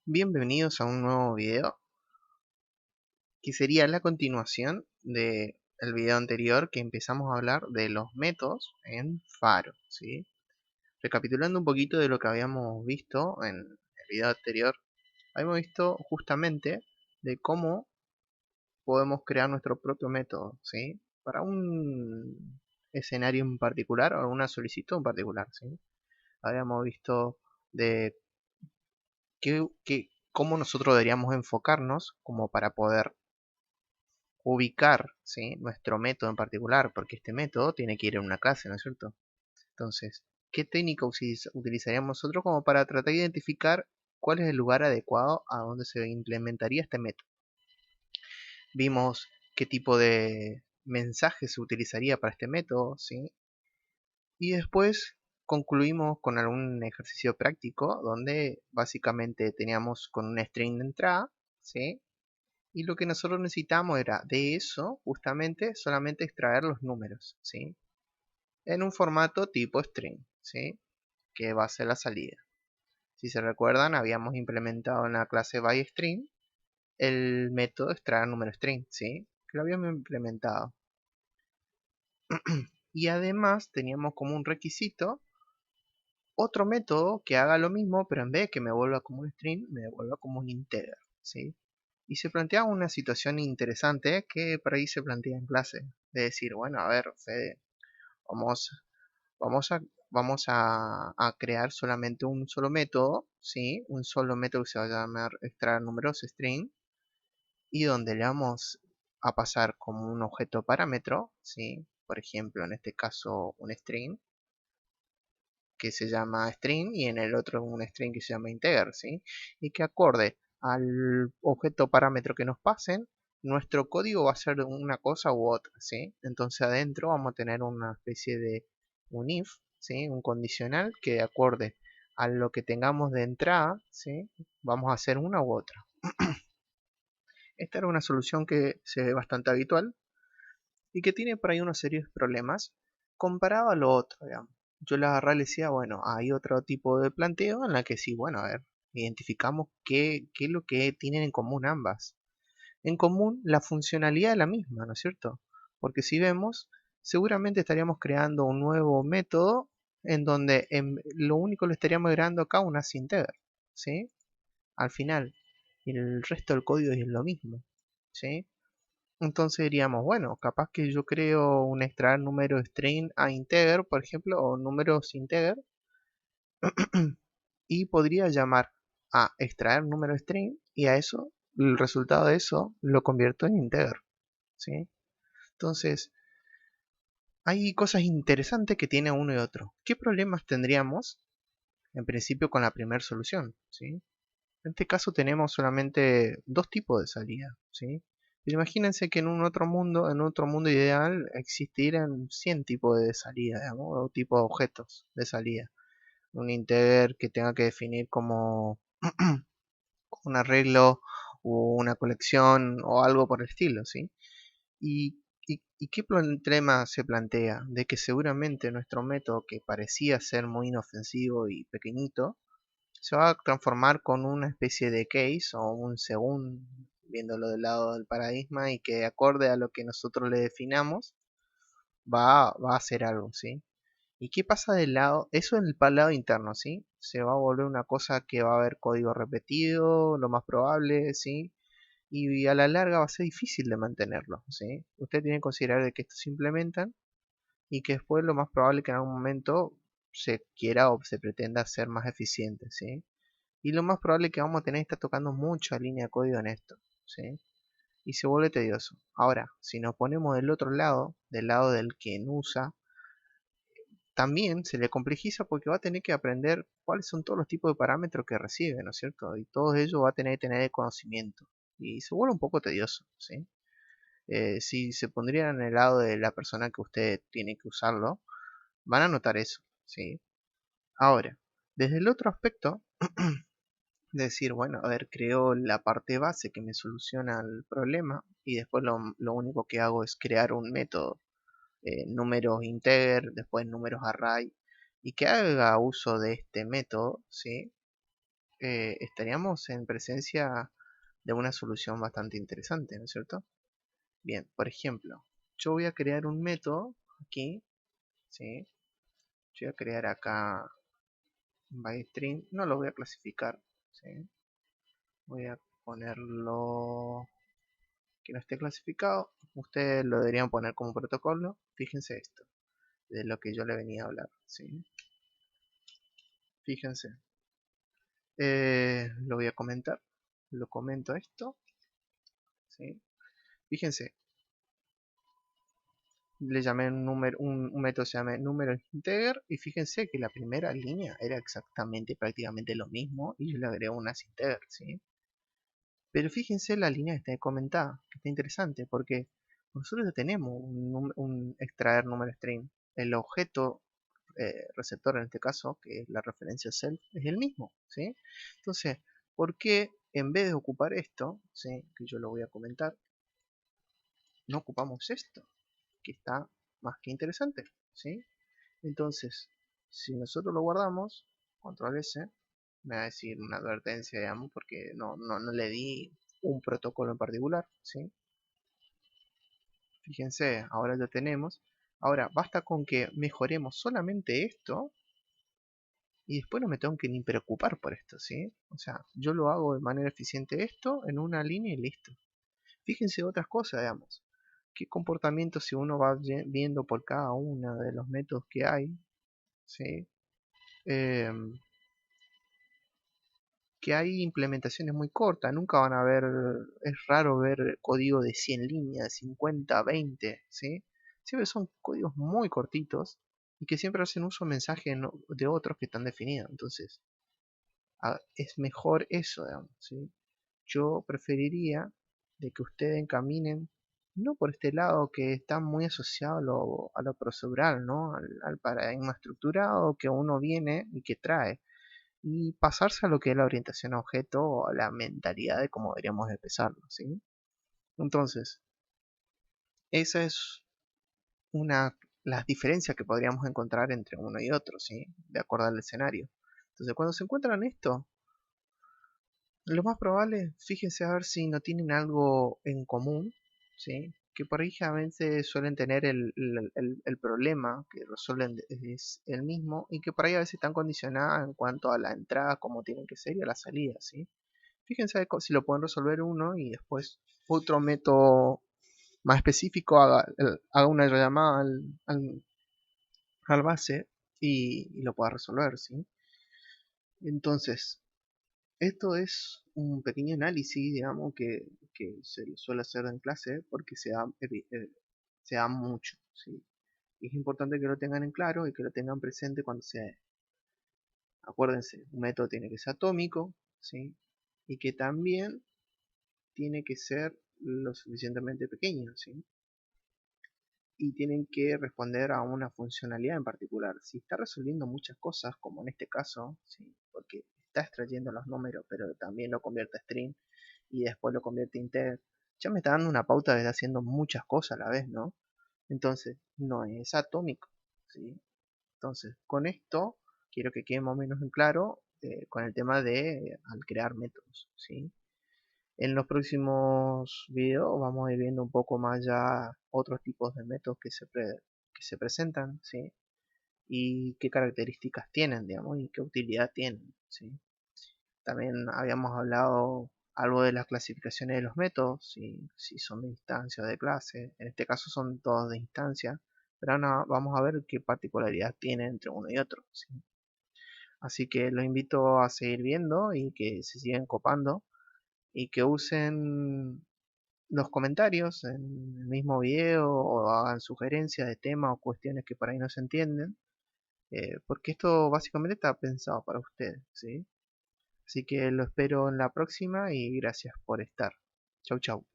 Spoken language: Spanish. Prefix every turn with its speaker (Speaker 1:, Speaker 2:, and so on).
Speaker 1: Bienvenidos a un nuevo video que sería la continuación del video anterior que empezamos a hablar de los métodos en Faro, ¿sí? Recapitulando un poquito de lo que habíamos visto en el video anterior, habíamos visto justamente de cómo podemos crear nuestro propio método, ¿sí? Para un escenario en particular o una solicitud en particular, ¿sí? Habíamos visto de cómo nosotros deberíamos enfocarnos como para poder ubicar, ¿sí?, nuestro método en particular, porque este método tiene que ir en una clase, ¿no es cierto? Entonces, ¿qué técnica utilizaríamos nosotros como para tratar de identificar cuál es el lugar adecuado a donde se implementaría este método? Vimos qué tipo de mensaje se utilizaría para este método, ¿sí? Y después concluimos con algún ejercicio práctico donde básicamente teníamos con una string de entrada, ¿sí? Y lo que nosotros necesitamos era de eso, justamente, solamente extraer los números, ¿sí? En un formato tipo string, ¿sí? Que va a ser la salida. Si se recuerdan, habíamos implementado en la clase byString el método extraer número string, ¿sí? Que lo habíamos implementado. Y además teníamos como un requisito otro método que haga lo mismo, pero en vez de que me devuelva como un string, me devuelva como un integer, ¿sí? Y se planteaba una situación interesante que por ahí se plantea en clase, de decir, bueno, a ver, Fede, vamos, vamos a, vamos a crear solamente un solo método, ¿sí? Un solo método que se va a llamar extraer números string, y donde le vamos a pasar como un objeto parámetro, ¿sí? Por ejemplo, en este caso un string, que se llama string, y en el otro un string que se llama integer, ¿sí? Y que acorde al objeto parámetro que nos pasen, nuestro código va a ser una cosa u otra, ¿sí? Entonces adentro vamos a tener una especie de un if, ¿sí? Un condicional que de acorde a lo que tengamos de entrada, ¿sí? Vamos a hacer una u otra. Esta era una solución que se ve bastante habitual y que tiene por ahí unos serios problemas comparado a lo otro, digamos. Yo la agarré y le decía, bueno, hay otro tipo de planteo en la que sí, bueno, a ver, identificamos qué es lo que tienen en común ambas. En común, la funcionalidad es la misma, ¿no es cierto? Porque si vemos, seguramente estaríamos creando un nuevo método en donde lo único que le estaríamos agregando acá una integer, ¿sí? Al final, el resto del código es lo mismo, ¿sí? Entonces diríamos, bueno, capaz que yo creo un extraer número string a integer, por ejemplo, o números integer, y podría llamar a extraer número string y a eso, el resultado de eso, lo convierto en integer, ¿sí? Entonces, hay cosas interesantes que tiene uno y otro. ¿Qué problemas tendríamos, en principio, con la primera solución, ¿sí? En este caso tenemos solamente dos tipos de salida, ¿sí? Pero imagínense que en otro mundo ideal, existieran 100 tipos de salida, digamos, o tipos de objetos de salida. Un integer que tenga que definir como un arreglo o una colección o algo por el estilo, ¿sí? ¿Y qué problema se plantea? De que seguramente nuestro método, que parecía ser muy inofensivo y pequeñito, se va a transformar con una especie de case o un según, viéndolo del lado del paradigma, y que acorde a lo que nosotros le definamos, va a hacer algo, ¿sí? ¿Y qué pasa del lado? Eso en el lado interno, ¿sí? Se va a volver una cosa que va a haber código repetido, lo más probable, ¿sí? Y a la larga va a ser difícil de mantenerlo, ¿sí? Usted tiene que considerar de que esto se implementan y que después lo más probable que en algún momento se quiera o se pretenda ser más eficiente, ¿sí? Y lo más probable es que vamos a tener que estar tocando mucha línea de código en esto, ¿sí? Y se vuelve tedioso. Ahora, si nos ponemos del otro lado, del lado del que no usa, también se le complejiza porque va a tener que aprender cuáles son todos los tipos de parámetros que recibe, ¿no es cierto? Y todo ello va a tener que tener el conocimiento. Y se vuelve un poco tedioso, ¿sí? Si se pondrían en el lado de la persona que usted tiene que usarlo, van a notar eso, ¿sí? Ahora, desde el otro aspecto, decir, bueno, a ver, creo la parte base que me soluciona el problema y después lo único que hago es crear un método, números integer, después números array, y que haga uso de este método, ¿sí? estaríamos en presencia de una solución bastante interesante, ¿no es cierto? Bien, por ejemplo, yo voy a crear un método aquí, ¿sí? Yo voy a crear acá byTestring, no lo voy a clasificar, ¿sí? Voy a ponerlo que no esté clasificado. Ustedes lo deberían poner como protocolo. Fíjense esto, de lo que yo le venía a hablar, ¿sí? Fíjense, lo voy a comentar, lo comento esto, ¿sí? Fíjense, le llamé un método se llama número integer y fíjense que la primera línea era exactamente prácticamente lo mismo y yo le agregué unas integer, ¿sí? Pero fíjense la línea que está comentada, que está interesante porque nosotros ya tenemos un extraer número string. El objeto receptor en este caso, que es la referencia self, es el mismo, ¿sí? Entonces, ¿por qué en vez de ocupar esto, ¿sí? Que yo lo voy a comentar, no ocupamos esto? Que está más que interesante, ¿sí? Entonces, si nosotros lo guardamos, control S, me va a decir una advertencia, digamos, porque no le di un protocolo en particular, ¿sí? Fíjense, ahora ya tenemos. Ahora, basta con que mejoremos solamente esto y después no me tengo que ni preocupar por esto, ¿sí? O sea, yo lo hago de manera eficiente esto en una línea y listo. Fíjense otras cosas, digamos. ¿Qué comportamiento si uno va viendo por cada uno de los métodos que hay, ¿sí? Em, que hay implementaciones muy cortas, nunca van a ver, es raro ver código de 100 líneas, 50, 20, ¿sí? Siempre son códigos muy cortitos y que siempre hacen uso de mensajes de otros que están definidos. Entonces, es mejor eso, digamos, ¿sí? Yo preferiría de que ustedes encaminen no por este lado que está muy asociado a lo procedural, ¿no? Al paradigma estructurado que uno viene y que trae y pasarse a lo que es la orientación a objeto o a la mentalidad de cómo deberíamos empezarlo, ¿sí? Entonces, esa es una las diferencias que podríamos encontrar entre uno y otro, ¿sí? De acuerdo al escenario. Entonces, cuando se encuentran esto, lo más probable, fíjense a ver si no tienen algo en común, ¿sí? Que por ahí generalmente suelen tener el problema que resuelven es el mismo y que por ahí a veces están condicionadas en cuanto a la entrada, como tienen que ser, y a la salida, ¿sí? Fíjense si lo pueden resolver uno y después otro método más específico haga una llamada al base y lo pueda resolver, ¿sí? Entonces, esto es un pequeño análisis, digamos, que se suele hacer en clase porque se da mucho, ¿sí? Y es importante que lo tengan en claro y que lo tengan presente cuando se... Acuérdense, un método tiene que ser atómico, ¿sí? Y que también tiene que ser lo suficientemente pequeño, ¿sí? Y tienen que responder a una funcionalidad en particular. Si está resolviendo muchas cosas, como en este caso, ¿sí? Porque está extrayendo los números, pero también lo convierte a string y después lo convierte a integer, ya me está dando una pauta de estar haciendo muchas cosas a la vez, ¿no? Entonces, no es atómico, ¿sí? Entonces, con esto quiero que quede más o menos en claro con el tema de al crear métodos, ¿sí? En los próximos videos vamos a ir viendo un poco más ya otros tipos de métodos que se presentan, ¿sí? Y qué características tienen, digamos, y qué utilidad tienen, ¿sí? También habíamos hablado algo de las clasificaciones de los métodos, si son de instancia o de clase. En este caso son todos de instancia, pero ahora vamos a ver qué particularidad tiene entre uno y otro, ¿sí? Así que los invito a seguir viendo y que se sigan copando y que usen los comentarios en el mismo video o hagan sugerencias de temas o cuestiones que por ahí no se entienden, porque esto básicamente está pensado para ustedes, ¿sí? Así que lo espero en la próxima y gracias por estar. Chau, chau.